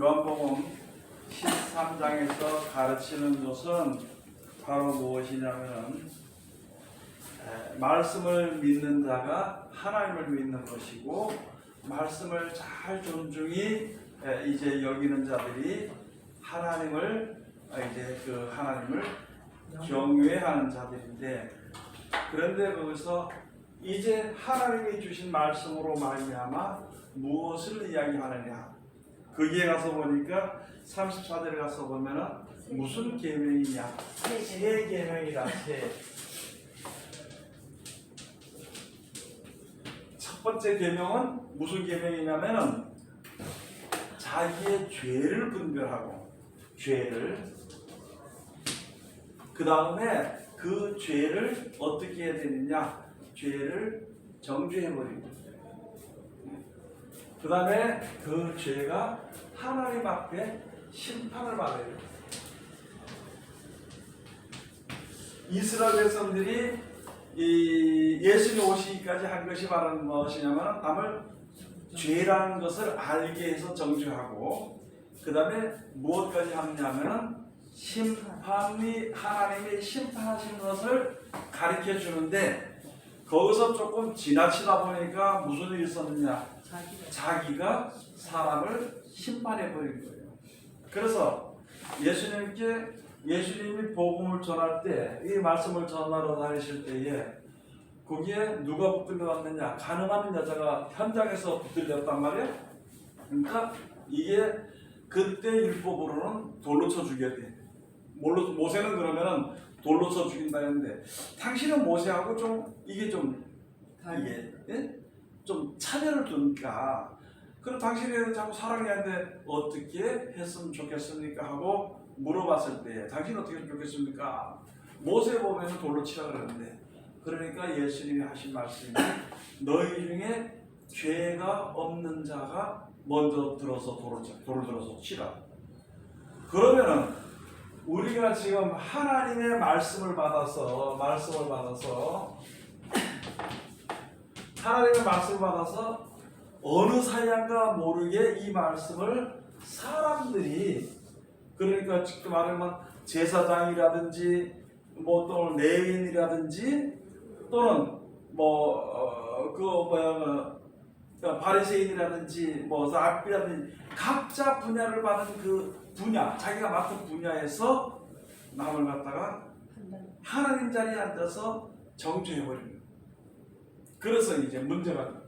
요한복음 13장에서 가르치는 것은 바로 무엇이냐면 말씀을 믿는 자가 하나님을 믿는 것이고, 말씀을 잘 존중히 이제 여기는 자들이 하나님을 하나님을 경외하는 자들인데, 그런데 거기서 이제 하나님이 주신 말씀으로 말미암아 무엇을 이야기하느냐, 거기에 가서 보니까 34절에 가서 보면은 무슨 계명이냐, 새 계명이다. 첫 번째 계명은 무슨 계명이냐면은 자기의 죄를 분별하고, 죄를, 그 다음에 그 죄를 어떻게 해야 되느냐, 죄를 정죄해버리고, 그 다음에 그 죄가 하나님 앞에 심판을 받아야 돼요. 이스라엘 백성들이 예수님 오시기까지 한 것이 바로 무엇이냐면 남을 죄라는 것을 알게 해서 정죄하고, 그 다음에 무엇까지 하느냐면 심판이, 하나님이 심판하신 것을 가르쳐 주는데, 거기서 조금 지나치다 보니까 무슨 일이 있었느냐, 자기가 사람을 심판해 버린 거예요. 그래서 예수님이 복음을 전할 때, 이 말씀을 전하러 다니실 때에 거기에 누가 붙들려왔느냐, 가늠하는 여자가 현장에서 붙들렸단 말이에요. 그러니까 이게 그때 율법으로는 돌로 쳐 죽여야 돼. 모세는 그러면은 돌로 쳐 죽인다 했는데, 당신은 모세하고 좀 차별을 두니까, 그럼 당신이 자꾸 사랑해야 하는데 어떻게 했으면 좋겠습니까 하고 물어봤을 때, 당신 어떻게 했으면 좋겠습니까? 모세 보면 돌로 치라 그러는데, 그러니까 예수님이 하신 말씀이 너희 중에 죄가 없는 자가 먼저 들어서 돌을 들어서 치라. 그러면은 우리가 지금 하나님의 말씀을 받아서 어느 사양과 모르게 이 말씀을 사람들이, 그러니까 지금 말하면 제사장이라든지 또 레위인이라든지 또는 바리새인이라든지 랍비라든지 각자 분야를 받은 그 분야, 자기가 맡은 분야에서 남을 갖다가 하나님 자리에 앉아서 정죄해버리는 거예요. 그래서 이제 문제가,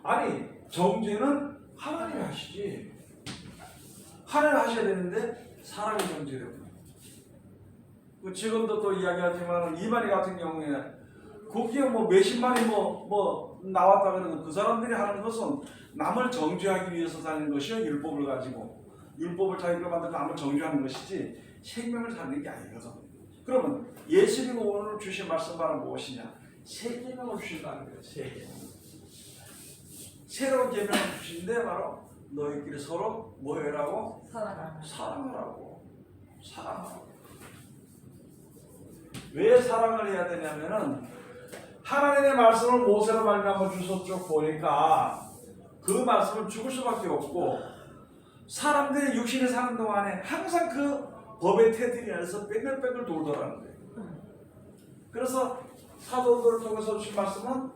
아니 정죄는 하나님이 하시지, 하나님이 하셔야 되는데 사람이 정죄해요. 지금도 또 이야기하지만 이만희 같은 경우에 거기에 몇십만이 나왔다 그러는, 그 사람들이 하는 것은 남을 정죄하기 위해서 사는 것이요, 율법을 가지고 율법을 자기가 만들고 남을 정죄하는 것이지 생명을 사는 게 아니거든. 그러면 예수님이 오늘 주신 말씀 바로 무엇이냐, 새 계명을 주신다는 거예요. 새 계명, 새로운 계명을 주신데 바로 너희끼리 서로 뭐 해라고? 사랑하라고. 왜 사랑을 해야 되냐면은 하나님의 말씀을 모세로 말미암아 주셨죠. 보니까 그 말씀은 죽을 수밖에 없고, 사람들이 육신에 사는 동안에 항상 그 법의 테두리 안에서 뺑글뺑글 돌더라는 거예요. 그래서 사도들을 통해서 주신 말씀은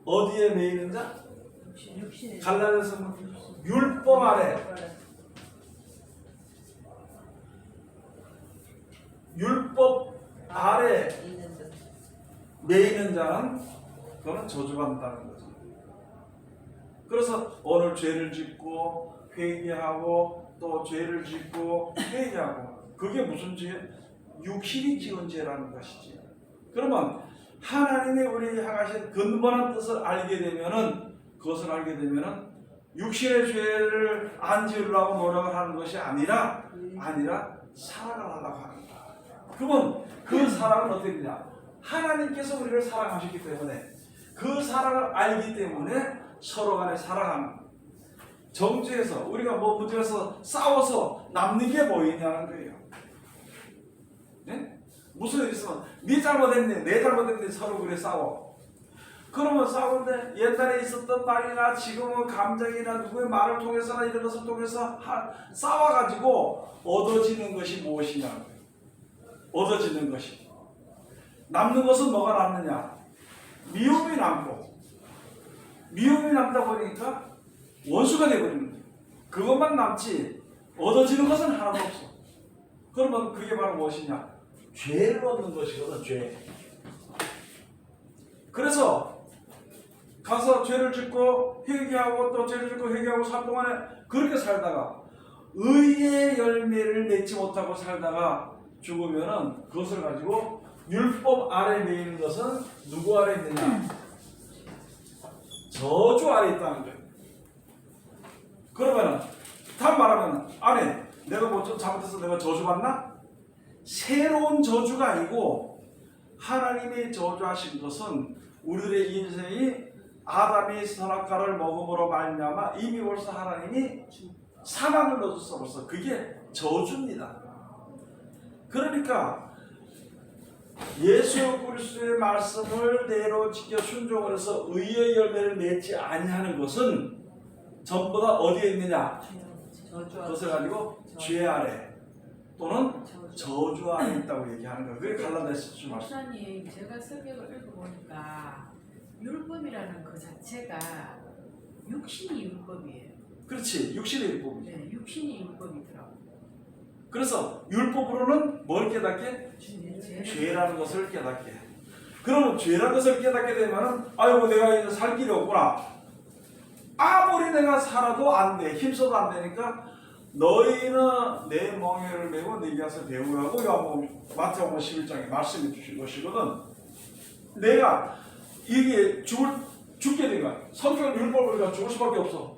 어디에 매이는 자? 갈라디아서 율법 아래, 율법 아래 매이는 자는 그거는 저주받는다는 거죠. 그래서 오늘 죄를 짓고 회개하고 또 죄를 짓고 회개하고, 그게 무슨 죄? 육신이 지은 죄라는 것이지. 그러면 하나님의 우리 향하신 근본한 뜻을 알게 되면은, 그것을 알게 되면은 육신의 죄를 안 지으려고 노력을 하는 것이 아니라 사랑을 하려고 하는 거야. 그러면 그 사랑은 어떻게 되냐? 하나님께서 우리를 사랑하셨기 때문에, 그 사랑을 알기 때문에 서로 간에 사랑하는, 정죄해서 우리가 문제에서 싸워서 남는 게 뭐이냐는 거예요. 네? 무슨 일 있으면 네 잘못했네, 내 잘못했네, 서로 그래 싸워. 그러면 싸우는데 옛날에 있었던 말이나 지금은 감정이나 누구의 말을 통해서나 이런 것을 통해서 싸워가지고 얻어지는 것이 무엇이냐? 얻어지는 것이. 남는 것은 뭐가 남느냐? 미움이 남고, 미움이 남다 보니까 원수가 되어버리는 거예요. 그것만 남지 얻어지는 것은 하나도 없어. 그러면 그게 바로 무엇이냐? 죄를 얻는 것이거든, 죄. 그래서 가서 죄를 짓고 회개하고 또 죄를 짓고 회개하고 살 동안에 그렇게 살다가 의의 열매를 맺지 못하고 살다가 죽으면은 그것을 가지고 율법 아래 매이는 것은 누구 아래 있느냐? 저주 아래 있다는 거예요. 그러면은 다음 말하면 아니 내가 뭐 좀 잘못해서 내가 저주받나? 새로운 저주가 아니고 하나님이 저주하신 것은 우리들의 인생이 아담이 선악과를 먹음으로 말미암아 이미 벌써 하나님이 사망을 넣어줬어. 벌써 그게 저주입니다. 그러니까 예수 그리스도의 말씀을 대로 지켜 순종을 해서 의의 열매를 맺지 아니하는 것은 전부 다 어디에 있느냐? 그것을 가지고 죄 아래 또는 저주 아래 있다고 얘기하는 거예요. 그게 갈라디아서 좀 말씀. 목사님, 제가 성경을 읽어보니까 율법이라는 그 자체가 육신이 율법이에요. 그렇지, 육신의 율법이죠. 네, 육신이 율법이더라고. 그래서 율법으로는 뭘 깨닫게? 죄라는 것을 깨닫게. 그러면 죄라는 것을 깨닫게 되면은 아이고 내가 이제 살 길이 없구나. 아무리 내가 살아도 안 돼. 힘써도 안 되니까 너희는 내 멍에를 메고 내게 와서 배우라고 마태복음 11장에 말씀해 주신 것이거든. 내가 이게 죽게 된 거야. 성경은 율법을 우리가 죽을 수밖에 없어.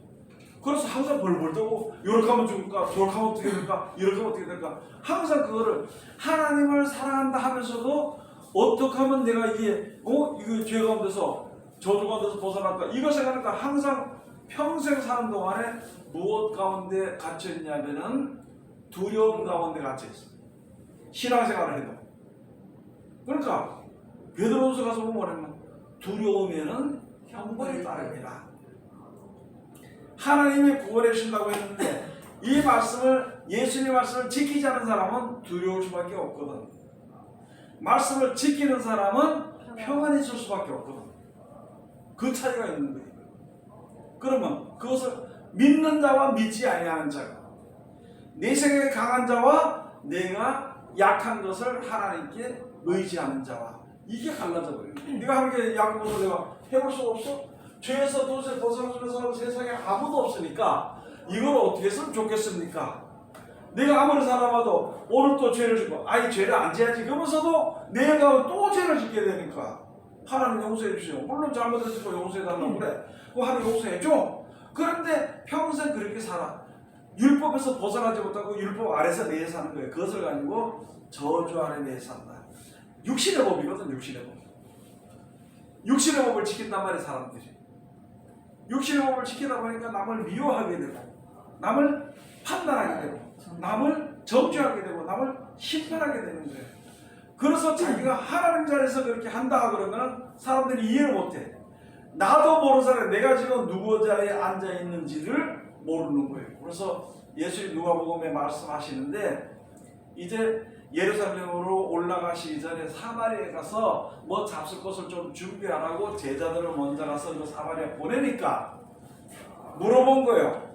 그래서 항상 벌벌 떠고 이렇게 하면 죽을까? 저렇게 하면 어떻게 될까? 이렇게 하면 어떻게 될까? 항상 그거를 하나님을 사랑한다 하면서도 어떻게 하면 내가 이게 이거 죄 가운데서 저주 가운데서 벗어날까? 이거 생각하니까 항상 평생 사는 동안에 무엇 가운데 갇혀있냐면은 두려움 가운데 갇혀있어. 신앙생활을 해도. 그러니까 베드로후서 가서 보면 뭐냐면 두려움에는 형벌이 따릅니다. 하나님이 구원해 주신다고 했는데 이 말씀을 예수님의 말씀을 지키지 않는 사람은 두려울 수밖에 없거든. 말씀을 지키는 사람은 평안히 있을 수밖에 없거든. 그 차이가 있는 거예요. 그러면 그것을 믿는 자와 믿지 아니하는 자가 내 생각이 강한 자와 내가 약한 것을 하나님께 의지하는 자와 이게 갈라져 버려요. 네가 하나님께 약으로 내가 해볼 수가 없어? 죄에서 도저히 벗어나면서 세상에 아무도 없으니까 이걸 어떻게 했으면 좋겠습니까? 내가 아무리 살아봐도 오늘 또 죄를 짓고 아이 죄를 안 지어야지 그러면서도 내가 또 죄를 짓게 되니까 하나님 용서해 주시오. 물론 잘못했으니까 용서해 달라고 그래. 그 하나님 용서해 줘. 그런데 평생 그렇게 살아. 율법에서 벗어나지 못하고 율법 아래서 내에 사는 거예요. 그것을 가지고 저주 아래 내에 산다. 육신의 법이거든. 육신의 법. 육신의 법을 지킨단 말이에요. 사람들이. 육신의 법을 지키다 보니까 남을 미워하게 되고 남을 판단하게 되고 남을 정죄하게 되고 남을 심판하게 되는 거예요. 그래서 자기가 하나님 자리에서 그렇게 한다 그러면 사람들이 이해를 못해. 나도 모르는 사람 내가 지금 누구 자리에 앉아 있는지를 모르는 거예요. 그래서 예수님 누가복음에 말씀하시는데 이제 예루살렘으로 올라가시기 전에 사마리아에 가서 뭐 잡술 것을 좀 준비하라고 제자들을 먼저 가서 그 사마리아 보내니까 물어본 거예요.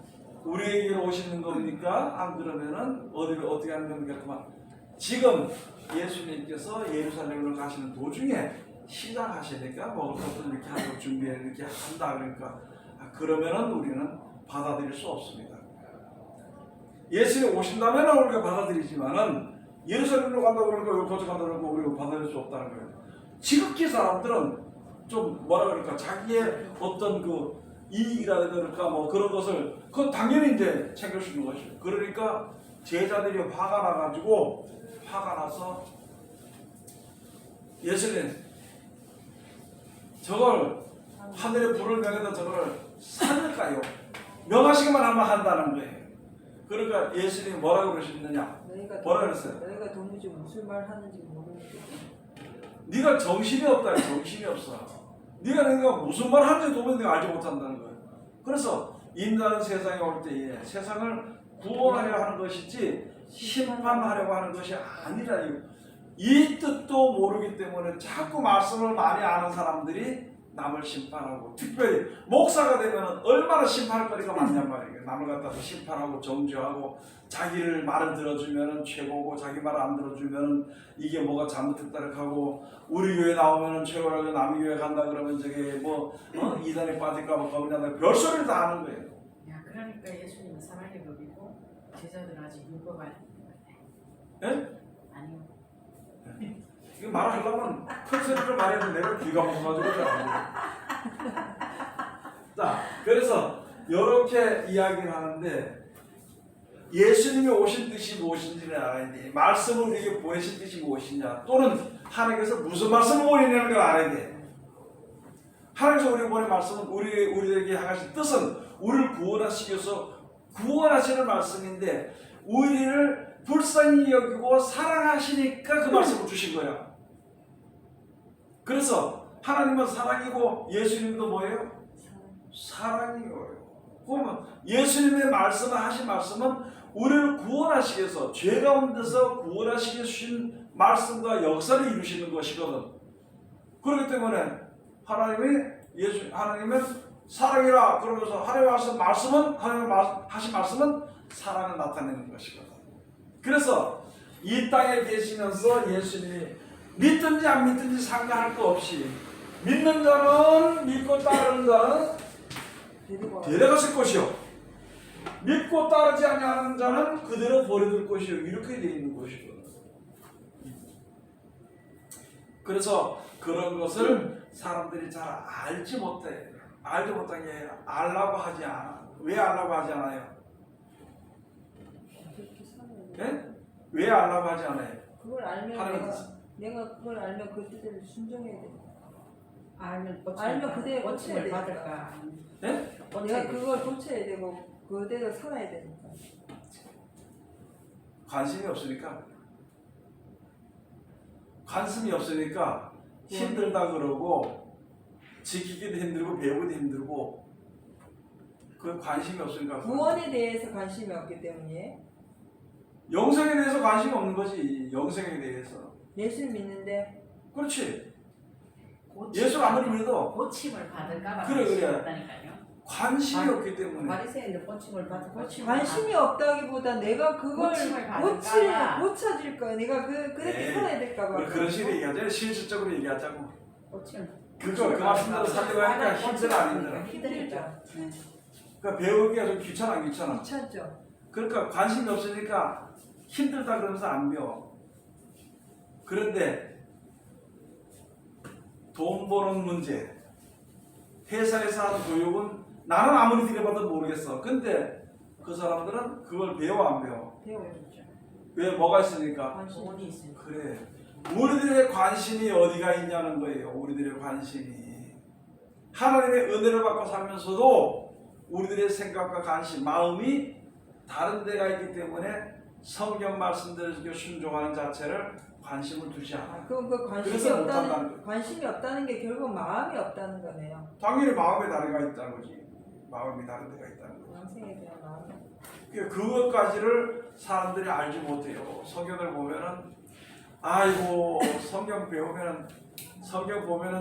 우리에게로 오시는 겁니까? 안 그러면은 어떻게 하는 겁니까? 그만. 지금 예수님께서 예루살렘으로 가시는 도중에 시작하시니까 먹을 것도 이렇게 하고 준비해 이렇게 한다 그러니까 그러면은 우리는 받아들일 수 없습니다. 예수님 오신다면 우리가 받아들이지만은 예루살렘으로 간다고 그러니까 거기 간다고 그러고 우리가 받아들일 수 없다는 거예요. 지극히 사람들은 좀 뭐라 그럴까 자기의 어떤 그 이익이라든가 그럴까 뭐 그런 것을 그건 당연히 이제 챙길 수 있는 것이죠. 그러니까 제자들이 화가 나가지고 화가 나서 예수님 저걸 하늘의 불을 명해서 저걸 살릴까요? 명하시기만 하면 한다는 거예요. 그러니까 예수님이 뭐라고 그러셨느냐? 뭐라 그랬어요? 너희가 도무지 무슨 말 하는지 모르겠어. 네가 정신이 없다. 정신이 없어. 네가 내가 무슨 말 하는지 도무지 내가 알지 못한다는 거예요. 그래서 인자는 세상에 올 때에 세상을 구원하려 하는 것이지 심판하려고 하는 것이 아니라 이 뜻도 모르기 때문에 자꾸 말씀을 많이 아는 사람들이 남을 심판하고, 특별히 목사가 되면 얼마나 심판할 거리가 많냔 말이에요. 남을 갖다가 심판하고 정죄하고, 자기를 말을 들어주면 최고고 자기 말을 안 들어주면 이게 뭐가 잘못했다고 하고, 우리 교회 나오면 최고라고 남의 교회 간다 그러면 저게 뭐 이단에 빠질까 봐 겁난다, 별소리를 다 하는 거예요. 야, 그러니까 예수님은 사랑의 법이고 제자들은 아직 율법 아니에요. 예? 아니요. 이거 말하려면 큰 소리를 말해도 내가 귀가 먹어가지고 그러지. 자, 그래서 이렇게 이야기를 하는데, 예수님이 오신 뜻이 무엇인지를 알아야 돼. 말씀을 우리에게 보내신 뜻이 무엇이냐, 또는 하나님께서 무슨 말씀을 보내냐는 걸 알아야 돼. 하나님께서 우리에게 보낸 말씀은 우리에게 향하신 뜻은 우리를 구원하시기 위해서 구원하시는 말씀인데, 우리를 불쌍히 여기고 사랑하시니까 그 말씀을 주신 거야. 그래서 하나님은 사랑이고 예수님도 뭐예요? 사랑이에요. 그러면 예수님의 말씀을 하신 말씀은 우리를 구원하시기 위해서, 죄 가운데서 구원하시기 위해서 주신 말씀과 역사를 이루시는 것이거든. 그렇기 때문에 하나님은 사랑이라 그러면서 하나님의 말씀은 하신 말씀은 사랑을 나타내는 것이거든. 그래서 이 땅에 계시면서 예수님이 믿든지 안 믿든지 상관할 거 없이, 믿는 자는 믿고 따르는 자는 데려갔을 것이요, 믿고 따르지 않는 자는 그대로 버려둘 것이요, 이렇게 되어 있는 것이거든. 그래서 그런 것을 사람들이 잘 알지 못해. 알지 못한 게 알라고 하지 않아. 왜 알라고 하지 않아요? 네? 왜 알라고 하지 않아요? 그걸 알면 내가 그걸 알면 그 뜻대로 순종해야 돼. 알면 그대로 고침을 고쳐야 받을까? 네? 내가 그걸 고쳐야 되고 그대로 살아야 되니까. 관심이 없으니까. 관심이 없으니까 힘들다 그러고, 지키기도 힘들고 배우기도 힘들고, 그 관심이 없으니까. 구원에 대해서 관심이 없기 때문에. 영생에 대해서 관심이 없는 거지. 영생에 대해서. 예수 믿는데. 그렇지. 예수를 아무리 믿어도 고침을 받을까봐 그래. 없다니까요. 관심이 없기 때문에. 바리새인들 고침을 받을까? 관심이 없다기보다 내가 그걸 고침을 받을까 봐. 고쳐질 거야. 내가 그렇게 네. 살아야 될까 봐. 우리 그런 식으로 얘기하자. 실질적으로 얘기하자고. 고침을 그 말씀대로 살려고 하니까 힘들어 안 힘들어. 힘들죠. 그러니까 배우기가 좀 귀찮아 안 귀찮아. 귀찮죠. 그러니까 관심이 없으니까 힘들다 그러면서 안 배워. 그런데 돈 버는 문제, 회사에서 하는 교육은 나는 아무리 들여봐도 모르겠어. 근데 그 사람들은 그걸 배워 안 배워? 배워야죠. 왜? 뭐가 있으니까? 관심. 돈이 있으니까. 그래. 우리들의 관심이 어디가 있냐는 거예요. 우리들의 관심이. 하나님의 은혜를 받고 살면서도 우리들의 생각과 관심, 마음이 다른 데가 있기 때문에 성경 말씀대로 순종하는 자체를 관심을 두지 않아요. 그럼 그 관심이 없다는 게 결국 마음이 없다는 거네요. 당연히 마음에 다른 데가 있다는 거지. 마음이 다른 데가 있다는 거지. 영생에 대한 마음. 그것까지를 사람들이 알지 못해요. 성경을 보면은, 아이고 성경 보면은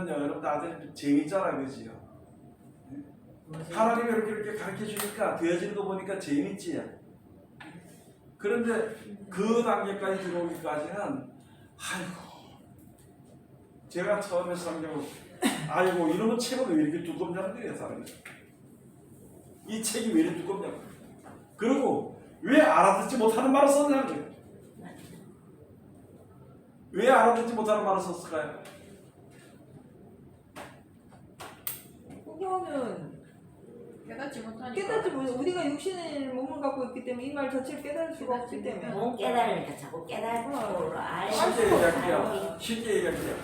여러분 다들 재밌잖아, 그지요? 하나님이 이렇게 가르쳐 주니까 되어지는 거 보니까 재밌지. 그런데 그 단계까지 들어오기까지는, 아이고, 제가 처음에 성경, 아이고 이놈의 책은 왜 이렇게 두껍냐는 거예요, 사람이. 이 책이 왜 이렇게 두껍냐고. 그리고 왜 알아듣지 못하는 말을 썼냐는 거예요. 왜 알아듣지 못하는 말을 썼을까요? 그거는 깨닫지 못하니까. 깨닫지 못. 우리가 육신의 몸을 갖고 있기 때문에 이 말 자체를 깨달을 수가 없기 때문에. 못 깨달으니까 자꾸 깨달고 쉽게 얘기할게요.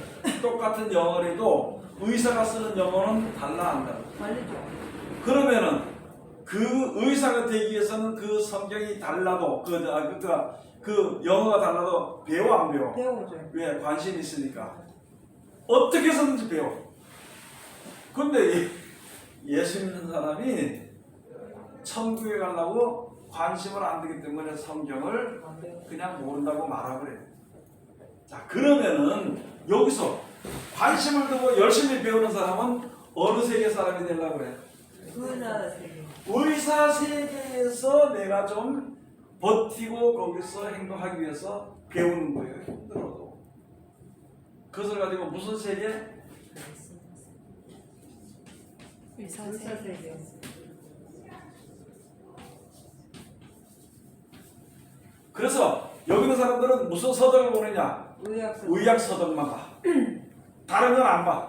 똑같은 영어라도 의사가 쓰는 영어는 달라한다. 다르죠. 그러면은 그 의사가 되기 위해서는 그 성경이 달라도 그 영어가 달라도 배워 안 배워? 배우죠. 왜? 관심이 있으니까. 어떻게 해서든지 배워. 근데 예수 믿는 사람이 천국에 가려고 관심을 안 두기 때문에 성경을 안 돼요. 그냥 모른다고 말하고 그래요. 자, 그러면은 여기서 관심을 두고 열심히 배우는 사람은 어느 세계 사람이 되려고 그래요? 의사 세계. 의사 세계에서 내가 좀 버티고 거기서 행동하기 위해서 배우는 거예요. 힘들어도. 그것을 가지고 무슨 세계? 의사 세계. 그래서 여기 있는 사람들은 무슨 서적을 보느냐? 의학 세계. 의학 서적만 봐. 다른 건 안 봐.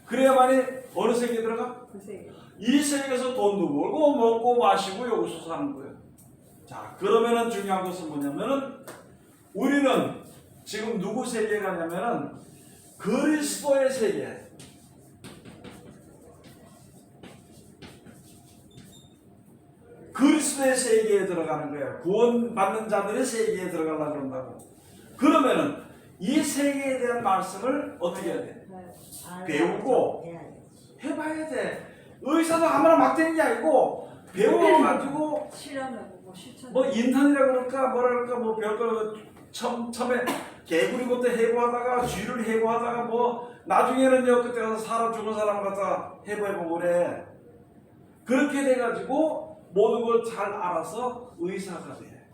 그래야만이 어느 세계에 들어가? 그 세계. 이 세계에서 돈도 벌고 먹고 마시고 여기서 사는 거예요. 자, 그러면은 중요한 것은 뭐냐면은 우리는 지금 누구 세계에 가냐면은 그리스도의 세계. 그리스도의 세계에 들어가는 거예요. 구원받는 자들의 세계에 들어가려고 그런다고. 그러면은 이 세계에 대한 말씀을 어떻게 해야 돼? 배우고 해봐야 돼. 의사도 아무나 막 되는 게 아니고 배워가지고 실험해보고 실천. 뭐 인턴이라 그럴까 뭐라 그럴까 뭐 별거 처음에 개구리 것도 해부하다가 쥐를 해부하다가 뭐 나중에는요 그때 가서 사람 죽은 사람을 갖다가 해부해보고 그래. 그렇게 돼가지고 모든 걸 잘 알아서 의사가 돼.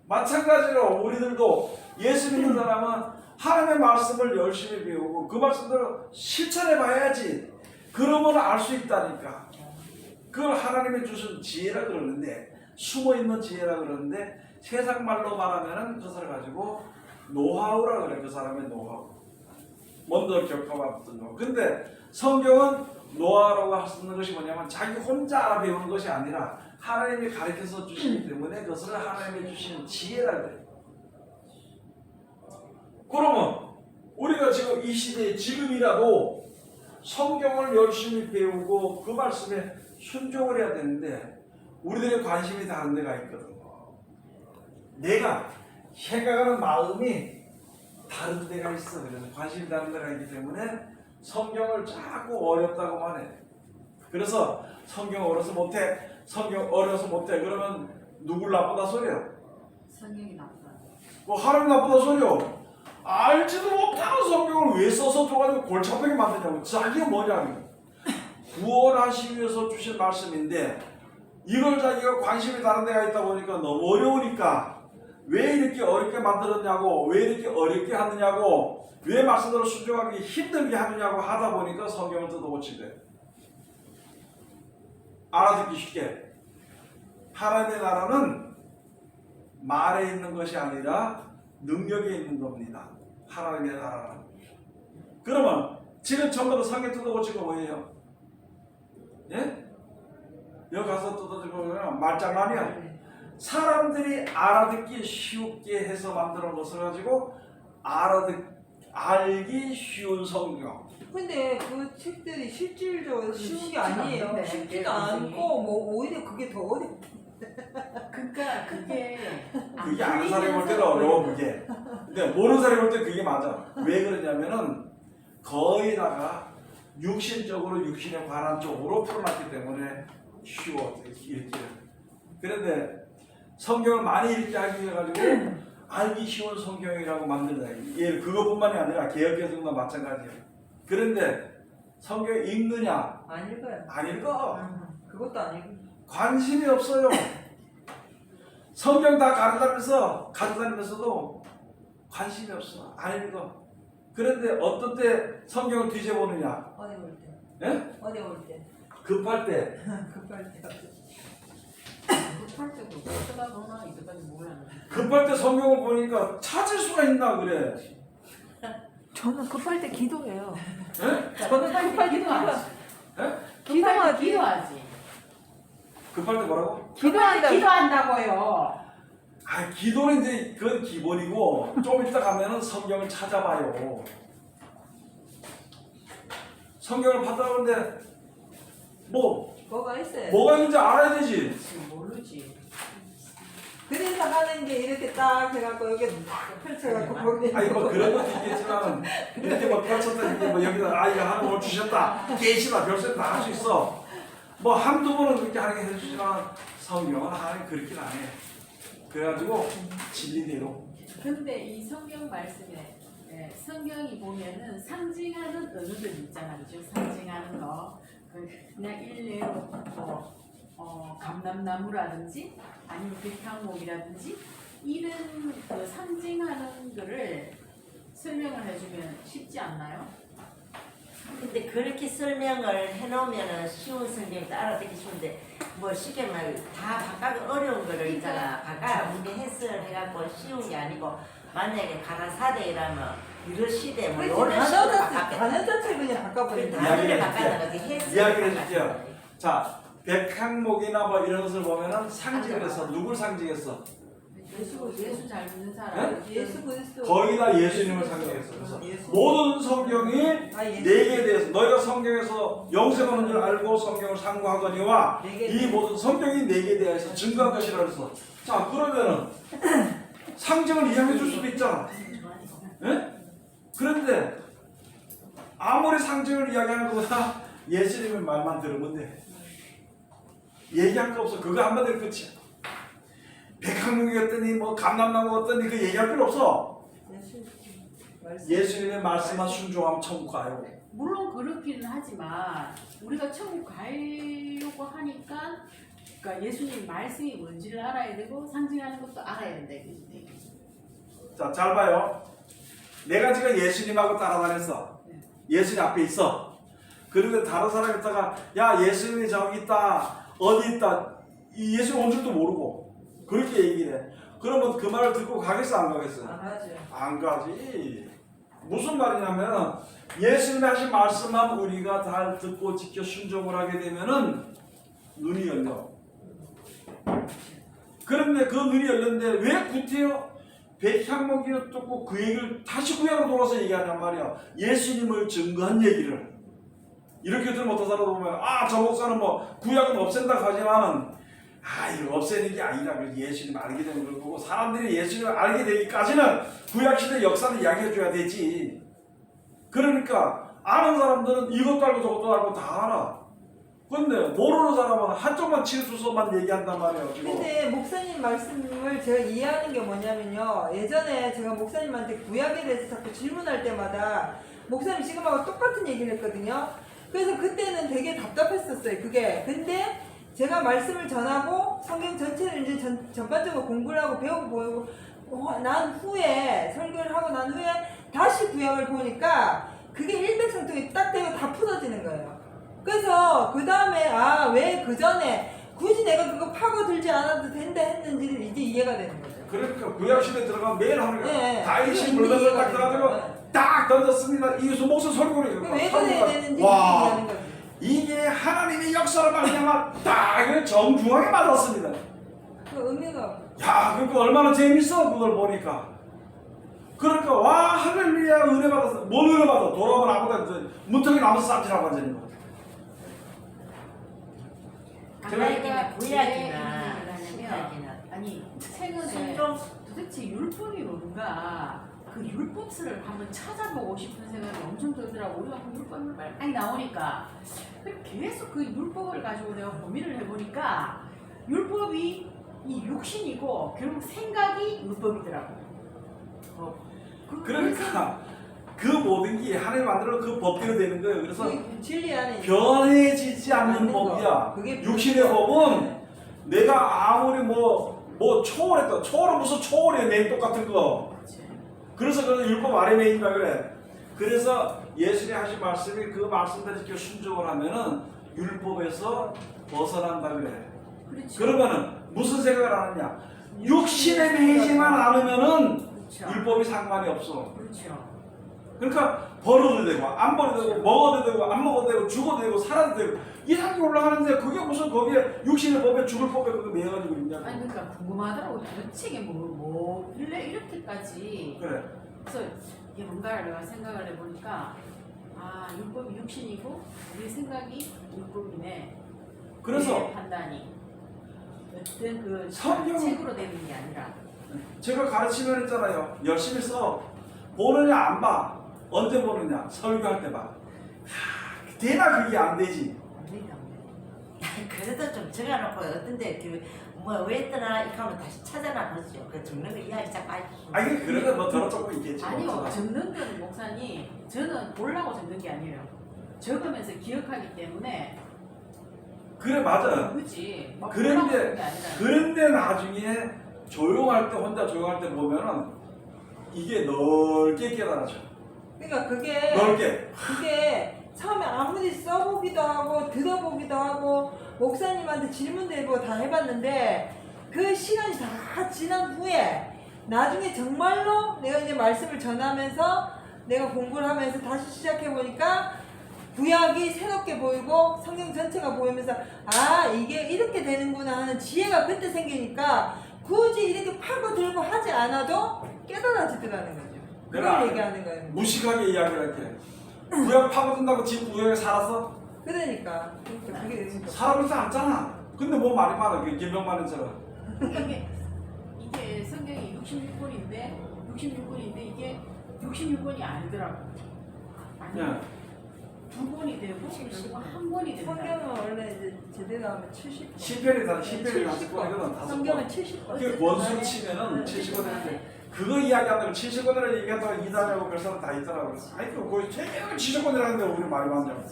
마찬가지로 우리들도 예수 믿는 사람은 하나님의 말씀을 열심히 배우고 그 말씀대로 실천해 봐야지. 그러면 알 수 있다니까. 그걸 하나님이 주신 지혜라 그러는데 숨어있는 지혜라 그러는데 세상 말로 말하면은 그것을 가지고 노하우라 그래. 그 사람의 노하우. 먼저 겪어봤던 거. 근데 성경은 노하우라고 할 수 있는 것이 뭐냐면 자기 혼자 알아 배우는 것이 아니라 하나님이 가르쳐서 주시기 때문에 그것을 하나님이 주시는 지혜라 그래. 그러면 우리가 지금 이 시대에 지금이라도 성경을 열심히 배우고 그 말씀에 순종을 해야 되는데 우리들의 관심이 다른 데가 있거든. 내가 생각하는 마음이 다른 데가 있어. 그래서 관심이 다른 데가 있기 때문에 성경을 자꾸 어렵다고만 해. 그래서 성경 어려서 못해. 성경 어려서 못해. 그러면 누굴 나쁘다 소리야? 성경이 나쁘다. 뭐 하나님 나쁘다 소리야? 알지도 못하는 성경을 왜 써서 줘가지고 골치 아프게 만드냐고. 자기가 뭐냐고. 구원하시기 위해서 주신 말씀인데 이걸 자기가 관심이 다른 데가 있다 보니까 너무 어려우니까 왜 이렇게 어렵게 만들었냐고, 왜 이렇게 어렵게 하느냐고, 왜 말씀대로 순종하기 힘들게 하느냐고 하다 보니까 성경을 뜯어고치대. 알아듣기 쉽게. 하나님의 나라는 말에 있는 것이 아니라 능력에 있는 겁니다. 하나님의 나라는. 그러면 지금 전부 다 성경 뜯어고치고 뭐예요? 예? 여기 가서 뜯어지고 말장난이야. 사람들이 알아듣기 쉽게 해서 만들어 것을 가지고 알기 쉬운 성경. 근데 그 책들이 실질적으로 쉬운 게 쉽지가 아니에요. 않은데, 쉽지도 그게 않고 뭐 오히려 그게 더 어려워. 그러니까 그게 그게 아는 사람이 볼 때는 어려워 그게. 근데 모르는 사람이 볼 때 그게 맞아. 왜 그러냐면은 거의 다가 육신적으로 육신에 관한 쪽으로 풀어놨기 때문에 쉬워 읽기는. 그런데 성경을 많이 읽게 하기 위해 가지고 알기 쉬운 성경이라고 만들다. 예, 그것뿐만이 아니라 개혁개정도 마찬가지예요. 그런데 성경 읽느냐? 안 읽어요. 안 읽어. 그것도 안 읽어. 관심이 없어요. 성경 다 가르다니면서도 관심이 없어. 안 읽어. 그런데 어떤 때 성경을 뒤져보느냐? 어디 올 때. 예? 어디 올 때. 급할 때. 급할 때. 급할 때도 쓰다거나 이때까지 몰라. 급할 때 성경을 보니까 찾을 수가 있나 그래. 저는 급할 때 기도해요. 예? 저는 급할 때 기도하지. 예? 기도하지. 기도하지. 급할 때 뭐라고? 기도한다. 기도한다고요. 아, 기도는 이제 그건 기본이고 좀 이따 가면은 성경을 찾아봐요. 성경을 받아보는데 뭐가 있어요. 뭐가 있는지 알아야 되지. 지금 모르지. 그래서 교회에서 하는 게 이렇게 딱 해갖고 여기 펼쳐갖고 거기 아니 뭐 그런 것도 있겠지만 이렇게 뭐 펼쳤다 이게 뭐 여기다 아이가 하나 뭘 주셨다 계시다 별세 다 할 수 있어. 뭐 한두 번은 그렇게 하게 해주지만 성경은 하나님 그렇게 안 해. 그래가지고 진리대로. 근데 이 성경 말씀에 성경이 보면은 상징하는 언어들 있잖아요. 그죠? 상징하는 거. 그냥 일례로 감람나무라든지 아니면 백향목이라든지 이런 그 상징하는 거를 설명을 해주면 쉽지 않나요? 근데 그렇게 설명을 해놓으면 쉬운 성경도 알아듣기 쉬운데 뭐 쉽게 말 다 바꿔 어려운 거를 있잖아. 바꿔 우리 해석을 해갖고 쉬운 게 아니고 만약에 가라사대라면 이런 시대 뭐 그렇지, 이런 식으로 단어 자체 그냥 바꿔버린다. 단어를 바꿔는 거지 해석을 이야기를 바꿔는 해줄게요. 거지. 자 백항목이나 뭐 이런 것을 보면은 상징을 해서 누굴 상징했어? 예수 잘 믿는 사람. 예수 그리스도 거의 다 예수님을 상징했어. 그래서 예수. 모든 성경이 다 예수. 내게 대해서 너희가 성경에서 영생하는 줄 알고 성경을 상고하거니와 내게 이 모든 성경이 내게 대해서 증거한 것이라 그래서 자 그러면은 상징을 이해해 줄 수도 있잖아. 예? 그런데 아무리 상징을 이야기하는 것보다 예수님의 말만 들으면 돼. 얘기할 거 없어. 그거 한마디로 끝이야. 백항목이었더니 뭐 감람나무였더니 그 얘기할 필요 없어. 예수님의 말씀만 순종하면 천국 가요. 물론 그렇기는 하지만 우리가 천국 가려고 하니까 그러니까 예수님 말씀이 뭔지를 알아야 되고 상징하는 것도 알아야 된다 이거지. 자, 잘 봐요. 내가 지금 예수님하고 따라다녔어. 예수님 앞에 있어. 그리고 다른 사람이 있다가 야 예수님이 저기 있다. 어디 있다. 이 예수님 온 줄도 모르고 그렇게 얘기를 해. 그러면 그 말을 듣고 가겠어 안 가겠어? 안 하죠. 안 가지. 무슨 말이냐면 예수님이 하신 말씀만 우리가 다 듣고 지켜 순종을 하게 되면은 눈이 열려. 그런데 그 눈이 열렸는데 왜 구태여 백향목이었고 그 얘기를 다시 구약으로 돌아서 얘기하냔 말이야. 예수님을 증거한 얘기를. 이렇게 들으면 어떤 사람 보면 저 목사는 뭐 구약은 없앤다고 하지만은 이거 없애는 게 아니라 예수님 알게 되는 걸 보고 사람들이 예수님을 알게 되기까지는 구약시대 역사를 이야기해줘야 되지. 그러니까 아는 사람들은 이것도 알고 저것도 알고 다 알아. 근데 모르는 사람은 한쪽만 치우쳐서만 얘기한단 말이에요. 지금. 근데 목사님 말씀을 제가 이해하는 게 뭐냐면요. 예전에 제가 목사님한테 구약에 대해서 자꾸 질문할 때마다 목사님 지금하고 똑같은 얘기를 했거든요. 그래서 그때는 되게 답답했었어요. 그게. 근데 제가 말씀을 전하고 성경 전체를 이제 전반적으로 공부를 하고 배우고 난 후에 설교를 하고 난 후에 다시 구약을 보니까 그게 일맥상통이 딱 되고 다 풀어지는 거예요. 그래서 그 다음에 왜 그 전에 굳이 내가 그거 파고들지 않아도 된다 했는지를 이제 이해가 되는 거죠. 그러니까 구약시대 들어가면 매일 하는 거야. 네. 다윗이 그게 물건을 이해가 딱 들어가지고 되는 딱 던졌습니다. 이것은 목사 설교를 거예요. 왜 그래야 되는지 와 이해하는 거죠. 이게 하나님의 역사를 말미암아 딱 정중하게 맞았습니다. 그 의미가 야, 그러니까 얼마나 재밌어 그걸 보니까. 그러니까 와 할렐루야 은혜 받았어. 뭔 은혜 받아? 돌아오면 아무도 문턱에 나무서 쌈질하고 앉아있는 거. 하나님의 구약이나 하냐면 아니 최근에 순종 도대체 율법이 뭔가 그 율법서를 한번 찾아보고 싶은 생각이 엄청 들더라고. 우리가 그 율법이 많이 나오니까 계속 그 율법을 가지고 내가 고민을 해보니까 율법이 이 육신이고 결국 생각이 율법이더라고. 그러니까 그 모든 게 하나님 만들어 그 법대로 되는 거예요. 그래서 그 진리 안에 변해지지 않는 맞는 거. 법이야. 그게 육신의 법은 내가 아무리 뭐 초월했다. 초월은 무슨 초월이야. 맨 똑같은 거. 그래서 율법 아래 매인가 그래. 그래서 예수님이 하신 말씀이 그 말씀대로 이렇게 순종을 하면은 율법에서 벗어난다 그래. 그렇죠. 그러면은 무슨 생각을 하느냐? 육신의 매이지만 않으면은 그렇죠. 율법이 상관이 없어. 그렇죠. 그러니까 벌어도 되고 안 벌어도 되고 먹어도 되고 안 먹어도 되고 죽어도 되고 살아도 되고 이상하게 올라가는데 그게 무슨 거기에 육신의 법에 죽을 법에 그거 매여가지고 있냐고. 아니 그러니까 궁금하더라고. 도대체 이게 뭐길래 이렇게까지. 그래. 그래서 이게 뭔가를 내가 생각을 해보니까 율법이 육신이고 우리 생각이 율법이네. 그래서 내 판단이. 어떤 그 성경- 책으로 되는 게 아니라 제가 가르치면 했잖아요. 열심히 써. 보느냐 안 봐. 언제 보느냐? 설교할 때 봐. 되나 그게 안 되지. 안 된다. 그래도 좀 적어놓고 어떤데 그뭐왜 했더나 이렇게 하면 다시 찾아나 보죠. 그 적는 거 이야기 자꾸 하시면. 아니 그래도 뭐 더러 조금 있겠지. 아니요, 뭐. 적는 건 목사님, 저는 보려고 적는 게 아니에요. 적으면서 기억하기 때문에 그래 맞아. 그지. 막 그런데- 보려고 적는 게 아니라. 그런데 나중에 조용할 때 혼자 조용할 때 보면은 이게 넓게 깨달아져. 그러니까 그게 넓게. 처음에 아무리 써보기도 하고 들어보기도 하고 목사님한테 질문도 해보고 다 해봤는데 그 시간이 다 지난 후에 나중에 정말로 내가 이제 말씀을 전하면서 내가 공부를 하면서 다시 시작해보니까 구약이 새롭게 보이고 성경 전체가 보이면서 아 이게 이렇게 되는구나 하는 지혜가 그때 생기니까 굳이 이렇게 파고들고 하지 않아도 깨달아지더라는 거죠. 그래. 그걸 얘기하는 거예요. 무식하게 이야기를 할게. 구약 파고든다고 지금 구약에 살았어? 그러니까 그게 살아보지 않잖아. 근데 뭐 말이 많아. 그 김병만처럼. 이게 성경이 66권인데 이게 66권이 아니더라고. 아니, 예. 두 권이 되고 그리고 한 권이 된다. 성경은 원래 이제 제대로 하면 70권. 시편이 40권이거든. 다섯 성경은 권. 70권. 그게 원수 치면은 70권 되는데 그거 이야기한다고 70권을 얘기한다고 이단하고 그 사람 다 있더라고. 아니 그 거의 최고 70권이라는데 우리 말이 많냐고.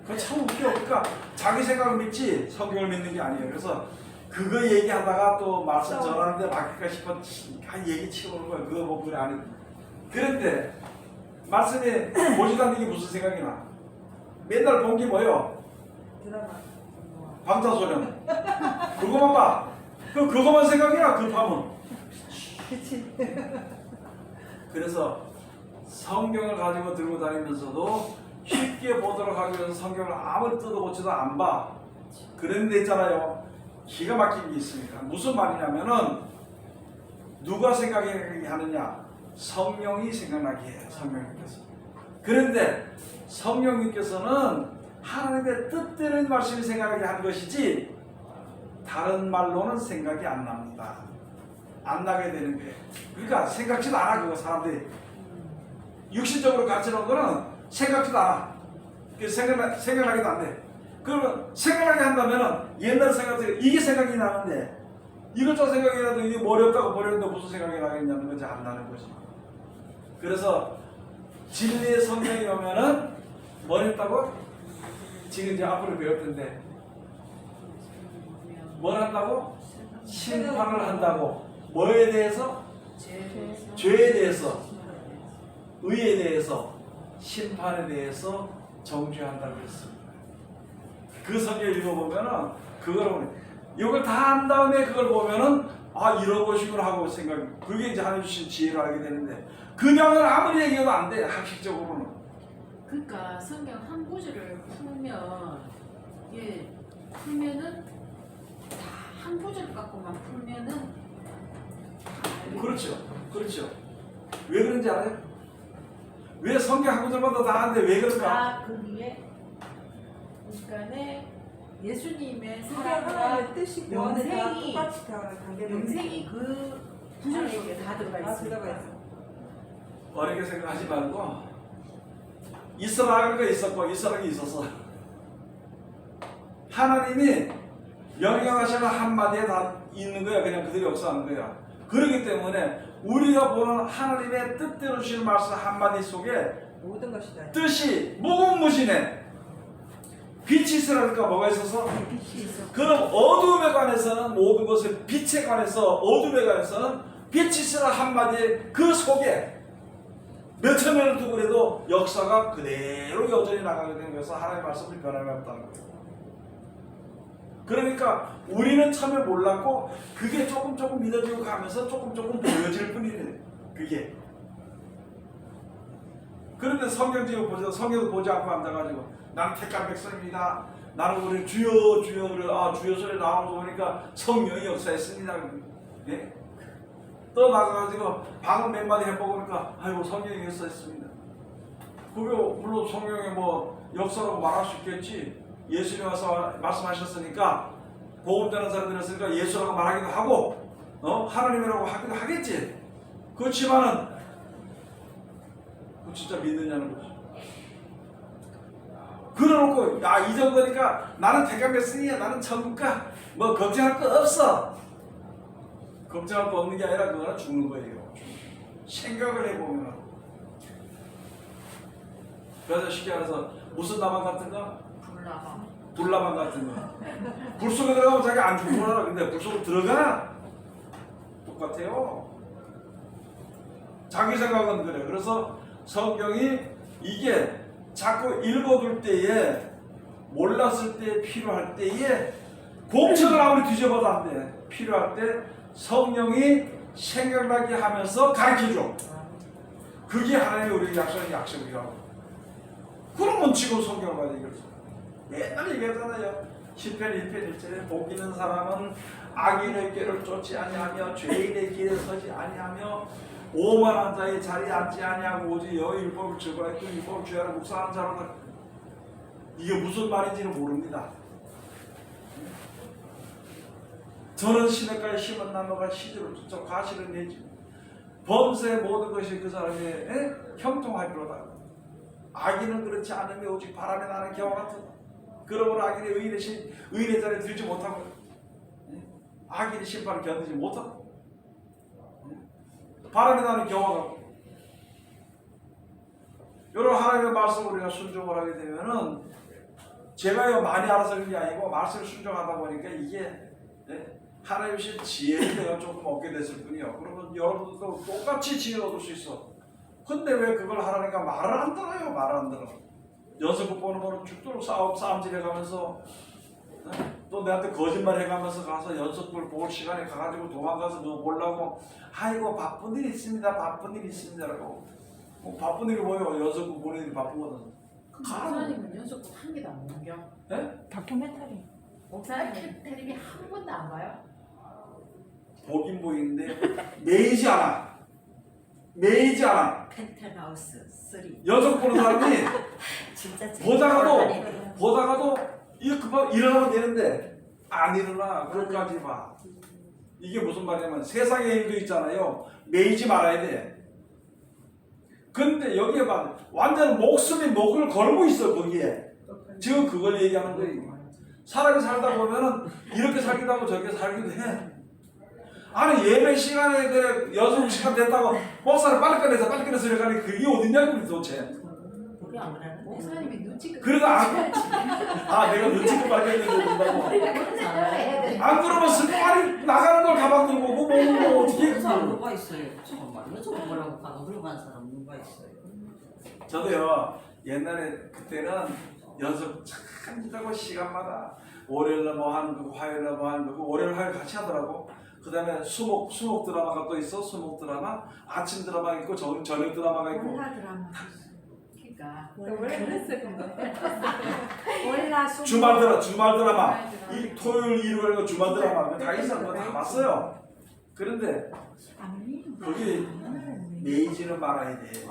그거 참 웃겨. 그러니까 자기 생각을 믿지 성경을 믿는 게 아니에요. 그래서 그거 얘기하다가 또 말씀 전하는데 맡길까 싶어 한 얘기 치고 오는 거야. 그거 뭐 그래 안 해. 그런데 말씀에 보지도 않는 게 무슨 생각이 나? 맨날 본 게 뭐예요? 드라마. 방탄소년. 그거만 봐. 그거만 생각이야. 급하면. 그치. 그래서 성경을 가지고 들고 다니면서도 쉽게 보도록 하기 위해서 성경을 아무리 뜯어보지도 안 봐. 그런데 있잖아요. 기가 막힌 게 있으니까. 무슨 말이냐면은 누가 생각하게 하느냐? 성령이 생각나게 해요. 성령님께서. 그런데 성령님께서는 하나님의 뜻대로 말씀이 생각하게 한 것이지 다른 말로는 생각이 안 납니다. 안 나게 되는 거예요. 그러니까 생각지도 않아. 그거 사람들이 육신적으로 가르치는 거는 생각지도 않아. 생각나기도 안 돼. 그러면 생각나게 한다면은 옛날 생각들이 이게 생각이 나는데 이것저것 생각이 나도 이게 어렵다고 버렸는데 무슨 생각이 나겠냐는 거지. 안 나는 거지. 그래서 진리의 성령이 오면은 뭘 했다고? 지금 이제 앞으로 배울 텐데 뭘 한다고? 심판을 한다고. 뭐에 대해서? 죄에 대해서, 의에 대해서, 심판에 대해서 정죄한다고 했습니다. 그 성경 읽어보면은 그걸 보면 이걸 다 한 다음에 그걸 보면은 아 이런 것이구나 하고 생각. 그게 이제 하나님 주신 지혜를 알게 되는데 그냥은 아무리 얘기해도 안 돼. 학식적으로는. 그러니까 성경 한 구절을 풀면 이게 풀면은 다 한 구절 갖고만 풀면은 다 알게 그렇죠. 그렇죠. 왜 그런지 알아요? 왜 성경 한 구절마다 다 하는데 왜 그럴까? 다그 위에 그러니까는 예수님의 성경 사랑과 하나의 뜻이 그 안에 다 영생이 똑같이 다 관계되어 영생이 그 구절 속에 다 들어가 다 있습니다. 들어가 있어. 어렵게 생각하지 말고 이스라엘가 있었고 이스라엘이 있었어. 하나님이 명령하시는 한마디에 다 있는 거야. 그냥 그들이 역사하는 거야. 그렇기 때문에 우리가 보는 하나님의 뜻대로 주시는 말씀 한마디 속에 모든 것이 다 뜻이 무궁무진해. 빛이 있으라니까 뭐가 있어서? 빛이 있어. 그럼 어둠에 관해서는 모든 것을 빛에 관해서 어둠에 관해서는 빛이 있으라 한마디에 그 속에 몇천 년을 두고 그래도 역사가 그대로 여전히 나가게 되는 것은 하나님의 말씀이 변함이 없다는 거예요. 그러니까 우리는 참에 몰랐고 그게 조금 믿어지고 가면서 조금 보여질 뿐이래. 그게. 그런데 성경지를 보자 성경도 보지 않고 앉아가지고 나는 택한 백성입니다. 나는 우리 주여 그래. 아 주여 소리 나오는 거 보니까 성령이 역사했습니다. 예? 또 나가가지고 방금 몇 마디 해보니까 아이고 성령이 역사했습니다. 그게 물론 성령의 뭐 역사라고 말할 수 있겠지. 예수님이 와서 말씀하셨으니까 복음 전하는 사람들이었으니까 예수라고 말하기도 하고 하나님이라고 하기도 하겠지. 그렇지만은 진짜 믿느냐는 거지. 그래놓고 야 이 정도니까 나는 택한 백성이야, 나는 천국가, 뭐 걱정할 거 없어. 걱정할 거 없는 게 아니라 그거는 죽는 거예요. 생각을 해보면. 그래서 쉽게 말해서 무슨 나만 같은 거? 불나방. 불나방 같은 거. 불 속에 들어가면 자기 안 죽구나. 근데 불 속으로 들어가? 똑같아요. 자기 생각은 그래. 그래서 성경이 이게 자꾸 읽어둘 때에, 몰랐을 때, 필요할 때에, 공책을 아무리 뒤져봐도 안 돼. 필요할 때 성령이 생각나게 하면서 가르쳐줘. 그게 하나님의 우리 약속이라고. 그러면 지금 성경을 가지고 얘기했어. 옛날에 얘기했잖아요. 10편 1편 1절에 복 있는 사람은 악인의 길을 쫓지 아니하며 죄인의 길에 서지 아니하며 오만한 자의 자리에 앉지 아니하고 오직 여호와의 율법을 즐거워하고 그 율법을 주야로 묵상하는 자로다. 이게 무슨 말인지는 모릅니다. 저는 시냇가에 심은 나무가 시들을 쫓아 과실을 내지 범죄의 모든 것이 그 사람의 형통하리로다. 악인은 그렇지 않으며 오직 바람에 나는 겨와 같은 그러므로 악인의 의인의 자리에 들지 못하고 악인의 심판을 견디지 못하고 바람에 나는 겨와 같고. 여러분 하나님의 말씀을 우리가 순종을 하게 되면은 제가요 많이 알아서 그런 게 아니고 말씀을 순종하다 보니까 이게 하나님의 지혜를 내가 조금 얻게 됐을 뿐이요. 그러면 여러분들도 똑같이 지혜를 얻을 수 있어. 근데 왜 그걸 하라니까 말을 안 들어요. 말을 안 들어. 연습국 보는 거는 죽도록 싸움질 해가면서 또 내한테 거짓말 해가면서 가서 연습을 볼 시간에 가가지고 도망가서 너 보려고 아이고 바쁜 일 있습니다. 바쁜 일 있습니다라고. 바쁜 일이 뭐예요? 연습국 보는 일이 바쁜 거는. 목사님은 연속곡 한 개도 안 넘겨. 네? 다큐멘터리. 목사님 텔레비 한 번도 안 봐요? 보긴 보이는데 매이지 않아. 매이지 않아. 펜트하우스 3 연속 보는 사람이 진짜 보다가도 이거 금방 일어나면 되는데 안 일어나. 그것까지 봐. 이게 무슨 말이냐면 세상의 일도 있잖아요. 매이지 말아야 돼. 근데 여기에 봐 완전 목숨이 목을 걸고 있어. 거기에 지금 그걸 얘기하는 거예요. 사람이 살다 보면은 이렇게 살기도 하고 저렇게 살기도 해. 아니 예배 시간에 그래 6시간 됐다고 목사를 빨리 꺼내서 이래가니 그게 어딨냐고 도대체. 우리 안 그러는데 목사님이 눈치 그래도 내가 눈치껏 발견해서 그런다고. 안 그러면 슬퍼하니 나가는 걸 가방 들고 뭐 어떻게 해. 사람 누가 있어요? 잠깐만, 여자 뭐라고 가방 들고 간 사람 누가 있어요? 저도요 옛날에 그때는 연습 참 한다고 시간마다 월요일날 뭐 하는 거고 화요일날 뭐 하는 거고 월요일 화요일 같이 하더라고. 그 다음에 수목 드라마가 또 있어. 수목 드라마 아침 드라마 있고 저녁 드라마가 있고. 몰라 드라마. 그러니까 원래 그랬어요. 몰라 주말 드라마 이 토요일 일요일 주말 드라마 다 있어. 그거 다 봤어요. 그런데 거기 매이지는 말아야 돼.